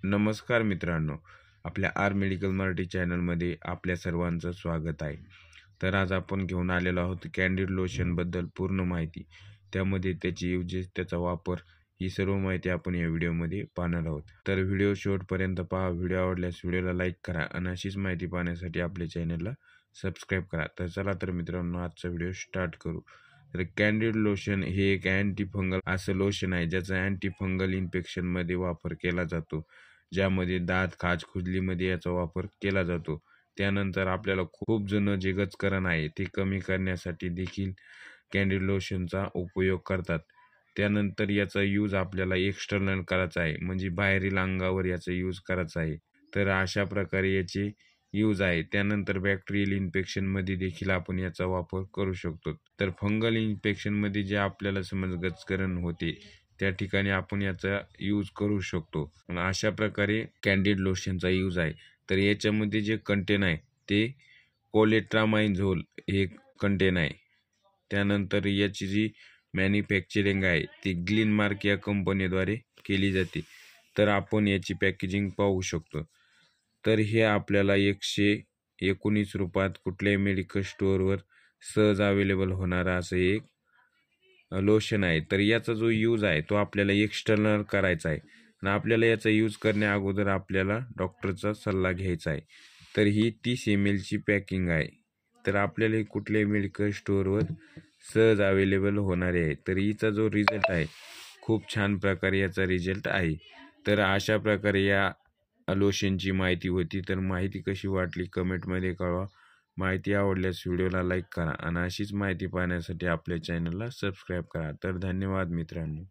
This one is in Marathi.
नमस्कार मित्रांनो, आपल्या आर मेडिकल मराठी चॅनलमध्ये आपल्या सर्वांचं स्वागत आहे. तर आज आपण घेऊन आलेलो आहोत कॅन्डिड लोशनबद्दल पूर्ण माहिती. त्यामध्ये त्याची यूजेस, त्याचा वापर, ही सर्व माहिती आपण या व्हिडिओमध्ये पाहणार आहोत. तर व्हिडिओ शेवटपर्यंत पहा. व्हिडिओ आवडल्यास व्हिडिओला लाईक करा आणि अशीच माहिती पाहण्यासाठी आपल्या चॅनलला सबस्क्राईब करा. तर चला तर मित्रांनो, आजचा व्हिडिओ स्टार्ट करू. तर कॅन्डिड लोशन हे एक अँटी फंगल असं लोशन आहे ज्याचा अँटी फंगल इन्फेक्शनमध्ये वापर केला जातो, ज्यामध्ये दात, खाज, खुजलीमध्ये याचा वापर केला जातो. त्यानंतर आपल्याला खूप जण जे गचकरण आहे ते कमी करण्यासाठी देखील कॅन्डिड लोशनचा उपयोग करतात. त्यानंतर याचा यूज आपल्याला एक्सटर्नल करायचा आहे, म्हणजे बाहेरील अंगावर याचा यूज करायचा आहे. तर अशा प्रकारे याचे यूज आहे. त्यानंतर बॅक्टेरियल इन्फेक्शनमध्ये देखील आपण याचा वापर करू शकतो. तर फंगल इन्फेक्शनमध्ये जे आपल्याला समज गचकरण होते त्या ठिकाणी आपण याचा यूज करू शकतो. अशा प्रकारे कॅन्डिड लोशनचा यूज आहे. तर याच्यामध्ये जे कंटेन आहे ते कोलेट्रामाइझोल हे कंटेन आहे. त्यानंतर याची जी मॅन्युफॅक्चरिंग आहे ती ग्लेनमार्क या कंपनीद्वारे केली जाते. तर आपण याची पॅकेजिंग पाहू शकतो. तर हे आपल्याला 119 रुपयात कुठल्याही मेडिकल स्टोअरवर सहज अवेलेबल होणारा असं एक लोशन आहे. तर याचा जो यूज आहे तो आपल्याला एक्सटर्नल करायचा आहे आणि आपल्याला याचा यूज करण्या अगोदर आपल्याला डॉक्टरचा सल्ला घ्यायचा आहे. तर ही 30 ml ची पॅकिंग आहे. तर आपल्याला ही कुठल्याही मेडिकल स्टोअरवर सहज अवेलेबल होणारे आहे. तर हिचा जो रिझल्ट आहे खूप छान प्रकारे याचा रिझल्ट आहे. तर अशा प्रकारे या लोशनची माहिती होती. तर माहिती कशी वाटली कमेंटमध्ये कळवा. माहिती आवडल्यास व्हिडिओला लाईक करा आणि अशीच माहिती पाहण्यासाठी आपल्या चॅनलला सबस्क्राईब करा. तर धन्यवाद मित्रांनो.